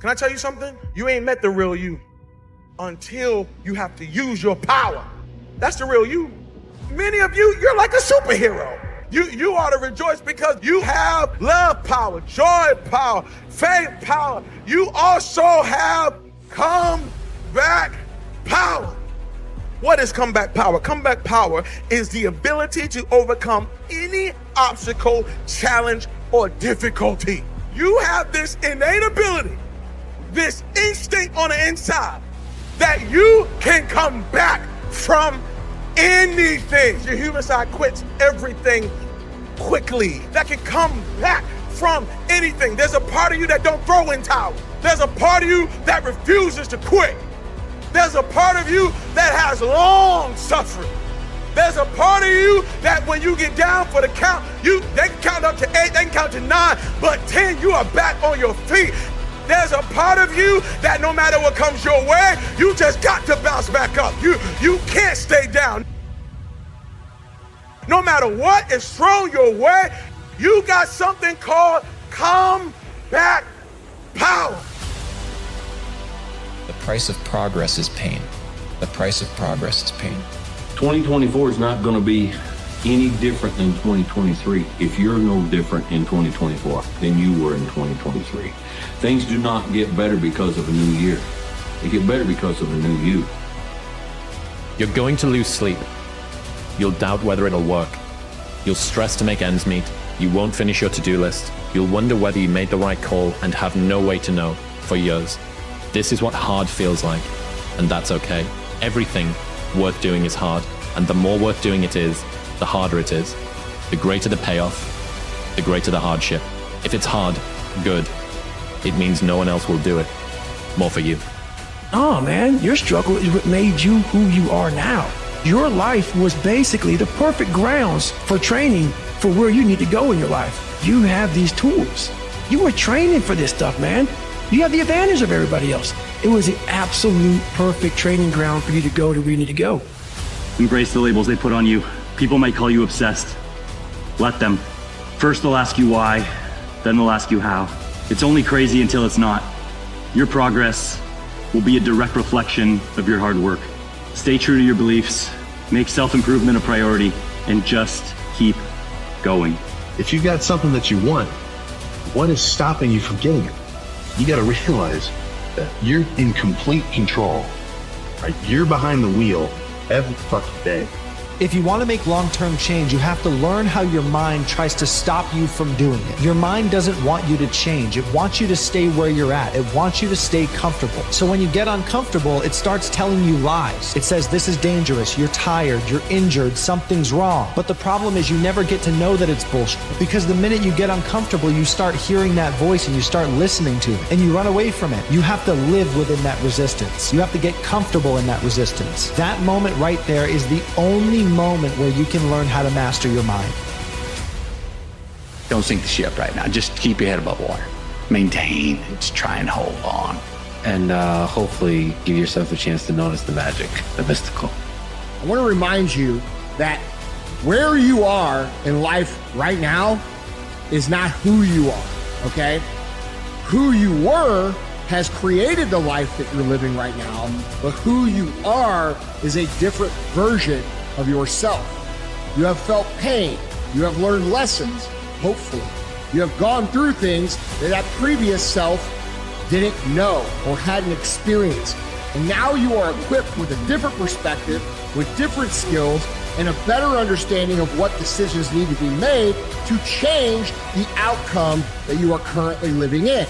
Can I tell you something? You ain't met the real you until you have to use your power. That's the real you. Many of you, you're like a superhero. You ought to rejoice because you have love power, joy power, faith power. You also have comeback power. What is comeback power? Comeback power is the ability to overcome any obstacle, challenge, or difficulty. You have this innate ability, this instinct on the inside, that you can come back from anything. Your human side quits everything quickly. That can come back from anything. There's a part of you that don't throw in towels. There's a part of you that refuses to quit. There's a part of you that has long suffering. There's a part of you that when you get down for the count, they can count up to 8, they can count to 9, but 10, you are back on your feet. There's a part of you that no matter what comes your way, you just got to bounce back up. You can't stay down. No matter what is thrown your way, you got something called comeback power. The price of progress is pain. The price of progress is pain. 2024 is not going to be any different than 2023 if you're no different in 2024 than you were in 2023. Things do not get better because of a new year. They get better because of a new you. You're going to lose sleep. You'll doubt whether it'll work. You'll stress to make ends meet. You won't finish your to-do list. You'll wonder whether you made the right call and have no way to know for years. This is what hard feels like, and that's okay. Everything worth doing is hard, and the more worth doing it is, the harder it is. The greater the payoff, the greater the hardship. If it's hard, good. It means no one else will do it. More for you. Oh man, your struggle is what made you who you are now. Your life was basically the perfect grounds for training for where you need to go in your life. You have these tools. You were training for this stuff, man. You have the advantage of everybody else. It was the absolute perfect training ground for you to go to where you need to go. Embrace the labels they put on you. People might call you obsessed. Let them. First they'll ask you why, then they'll ask you how. It's only crazy until it's not. Your progress will be a direct reflection of your hard work. Stay true to your beliefs, make self-improvement a priority, and just keep going. If you got something that you want, what is stopping you from getting it? You got to realize that you're in complete control, right? You're behind the wheel every fucking day. If you want to make long-term change, you have to learn how your mind tries to stop you from doing it. Your mind doesn't want you to change. It wants you to stay where you're at. It wants you to stay comfortable. So when you get uncomfortable, it starts telling you lies. It says, this is dangerous, you're tired, you're injured, something's wrong. But the problem is you never get to know that it's bullshit. Because the minute you get uncomfortable, you start hearing that voice and you start listening to it. And you run away from it. You have to live within that resistance. You have to get comfortable in that resistance. That moment right there is the only moment where you can learn how to master your mind. Don't sink the ship right now. Just keep your head above water. Maintain. Just try and hold on. And hopefully give yourself a chance to notice the magic, the mystical. I want to remind you that where you are in life right now is not who you are, okay? Who you were has created the life that you're living right now, but who you are is a different version of yourself. You have felt pain. You have learned lessons, hopefully. You have gone through things that previous self didn't know or hadn't experienced. And now you are equipped with a different perspective, with different skills, and a better understanding of what decisions need to be made to change the outcome that you are currently living in.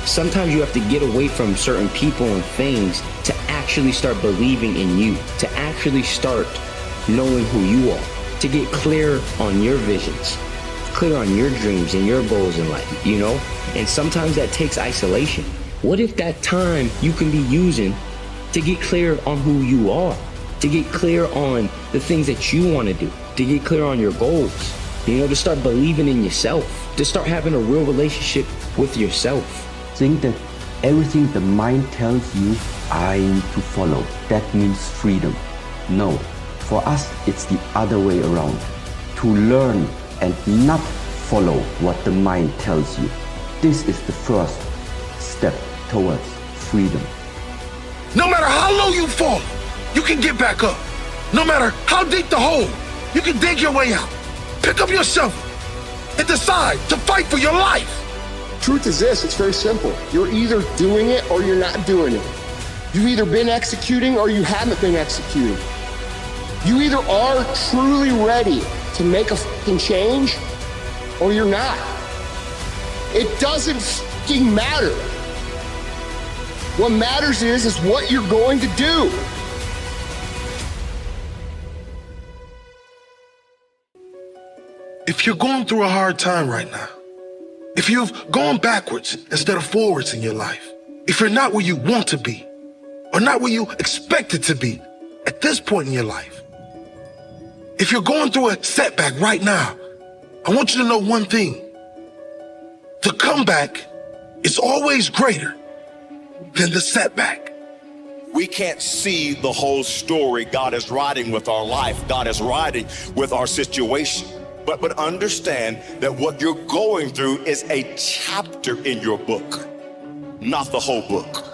Sometimes you have to get away from certain people and things to actually start believing in you, to actually start knowing who you are, to get clear on your visions, clear on your dreams and your goals in life, you know? And sometimes that takes isolation. What if that time you can be using to get clear on who you are, to get clear on the things that you want to do, to get clear on your goals, you know, to start believing in yourself, to start having a real relationship with yourself. Think that everything the mind tells you, I need to follow. That means freedom. No, for us, it's the other way around. To learn and not follow what the mind tells you. This is the first step towards freedom. No matter how low you fall, you can get back up. No matter how deep the hole, you can dig your way out. Pick up your shovel and decide to fight for your life. Truth is this, it's very simple. You're either doing it or you're not doing it. You've either been executing or you haven't been executing. You either are truly ready to make a fucking change or you're not. It doesn't fucking matter. What matters is what you're going to do. If you're going through a hard time right now, if you've gone backwards instead of forwards in your life, if you're not where you want to be, or not where you expected to be at this point in your life, if you're going through a setback right now, I want you to know one thing. The comeback is always greater than the setback. We can't see the whole story. God is riding with our life. God is riding with our situation. But understand that what you're going through is a chapter in your book, not the whole book.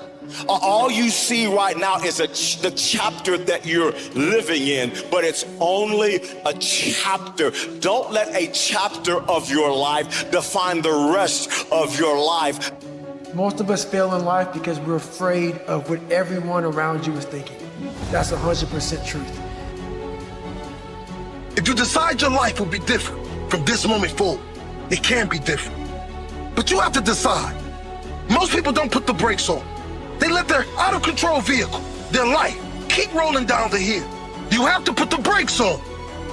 All you see right now is the chapter that you're living in, but it's only a chapter. Don't let a chapter of your life define the rest of your life. Most of us fail in life because we're afraid of what everyone around you is thinking. That's 100% truth. If you decide your life will be different from this moment forward, it can be different. But you have to decide. Most people don't put the brakes on. They let their out-of-control vehicle, their life, keep rolling down the hill. You have to put the brakes on.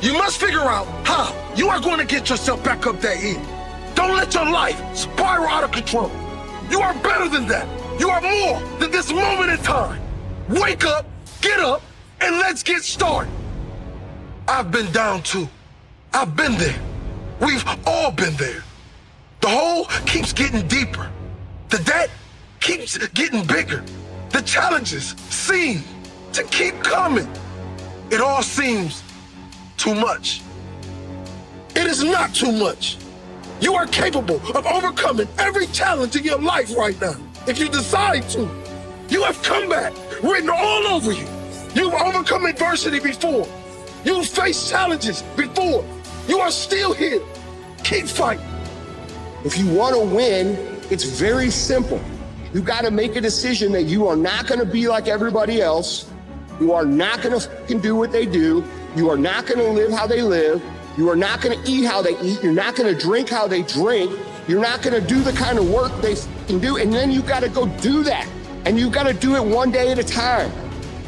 You must figure out how you are going to get yourself back up that hill. Don't let your life spiral out of control. You are better than that. You are more than this moment in time. Wake up, get up, and let's get started. I've been down too. I've been there. We've all been there. The hole keeps getting deeper. The debt keeps getting bigger. The challenges seem to keep coming. It all seems too much. It is not too much. You are capable of overcoming every challenge in your life right now. If you decide to, you have comeback written all over you. You've overcome adversity before. You've faced challenges before. You are still here. Keep fighting. If you want to win, it's very simple. You got to make a decision that you are not going to be like everybody else. You are not going to fucking do what they do. You are not going to live how they live. You are not going to eat how they eat. You're not going to drink how they drink. You're not going to do the kind of work they fucking do. And then you got to go do that. And you got to do it one day at a time.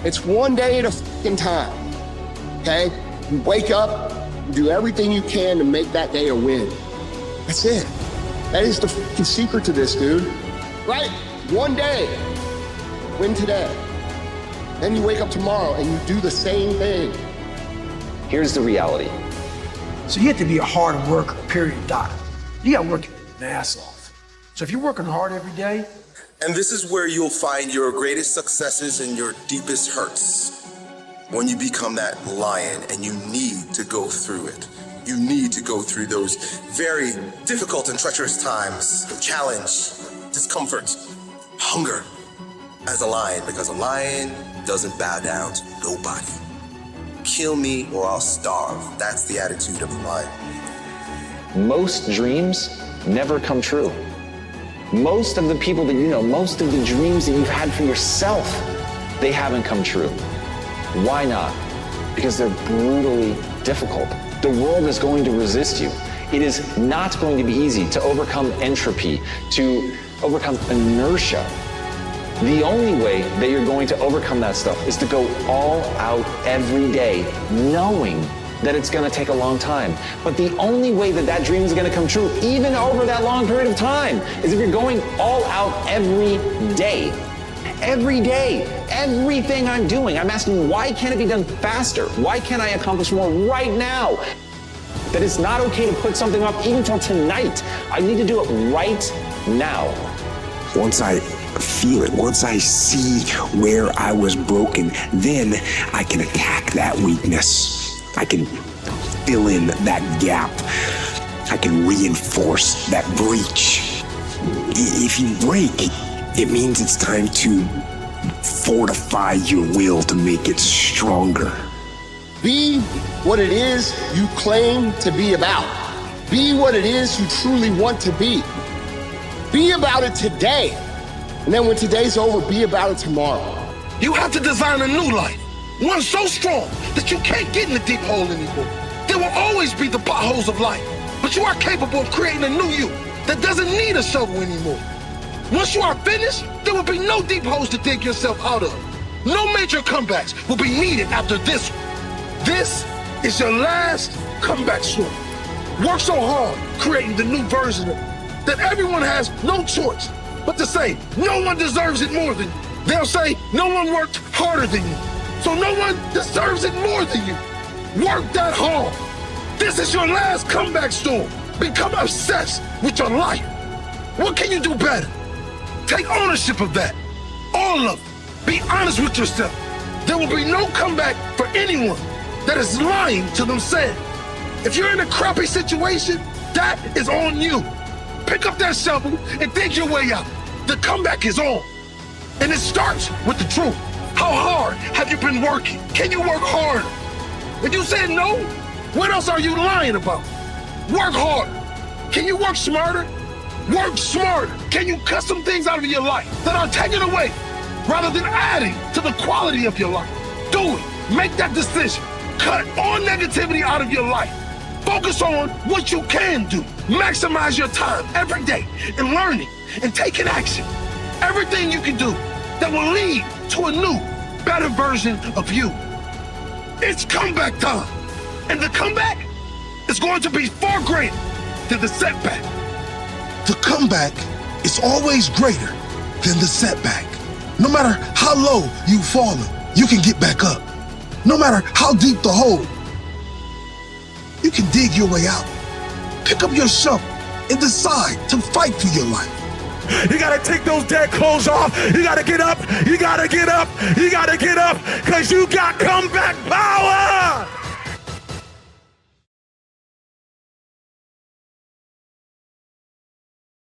It's one day at a fucking time. Okay? You wake up, you do everything you can to make that day a win. That's it. That is the fucking secret to this, dude. Right? One day. Win today. Then you wake up tomorrow and you do the same thing. Here's the reality. So you have to be a hard worker, period, doc. You got to work your ass off. So if you're working hard every day. And this is where you'll find your greatest successes and your deepest hurts. When you become that lion and you need to go through it. You need to go through those very difficult and treacherous times of challenge, discomfort, hunger as a lion, because a lion doesn't bow down to nobody. Kill me or I'll starve. That's the attitude of a lion. Most dreams never come true. Most of the people that you know, most of the dreams that you've had for yourself, they haven't come true. Why not? Because they're brutally difficult. The world is going to resist you. It is not going to be easy to overcome entropy, to overcome inertia. The only way that you're going to overcome that stuff is to go all out every day, knowing that it's going to take a long time. But the only way that that dream is going to come true, even over that long period of time, is if you're going all out every day. Every day, everything I'm doing, I'm asking, why can't it be done faster? Why can't I accomplish more right now? That it's not okay to put something off even till tonight. I need to do it right now. Once I feel it, once I see where I was broken, then I can attack that weakness. I can fill in that gap. I can reinforce that breach. If you break, It means it's time to fortify your will to make it stronger. Be what it is you claim to be about. Be what it is you truly want to be. Be about it today. And then when today's over, be about it tomorrow. You have to design a new life. One so strong that you can't get in the deep hole anymore. There will always be the potholes of life, but you are capable of creating a new you that doesn't need a shovel anymore. Once you are finished, there will be no deep holes to dig yourself out of. No major comebacks will be needed after this one. This is your last comeback story. Work so hard creating the new version of it that everyone has no choice but to say no one deserves it more than you. They'll say no one worked harder than you, so no one deserves it more than you. Work that hard. This is your last comeback story. Become obsessed with your life. What can you do better? Take ownership of that. All of it. Be honest with yourself. There will be no comeback for anyone that is lying to themselves. If you're in a crappy situation, that is on you. Pick up that shovel and dig your way out. The comeback is on. And it starts with the truth. How hard have you been working? Can you work harder? If you said no, what else are you lying about? Work harder. Can you work smarter? Work smarter. Can you cut some things out of your life that are taken away rather than adding to the quality of your life? Do it. Make that decision. Cut all negativity out of your life. Focus on what you can do. Maximize your time every day in learning and taking action. Everything you can do that will lead to a new, better version of you. It's comeback time. And the comeback is going to be far greater than the setback. The comeback is always greater than the setback. No matter how low you've fallen, you can get back up. No matter how deep the hole, you can dig your way out. Pick up your shovel and decide to fight for your life. You gotta take those dead clothes off. You gotta get up. You gotta get up. You gotta get up, because you got comeback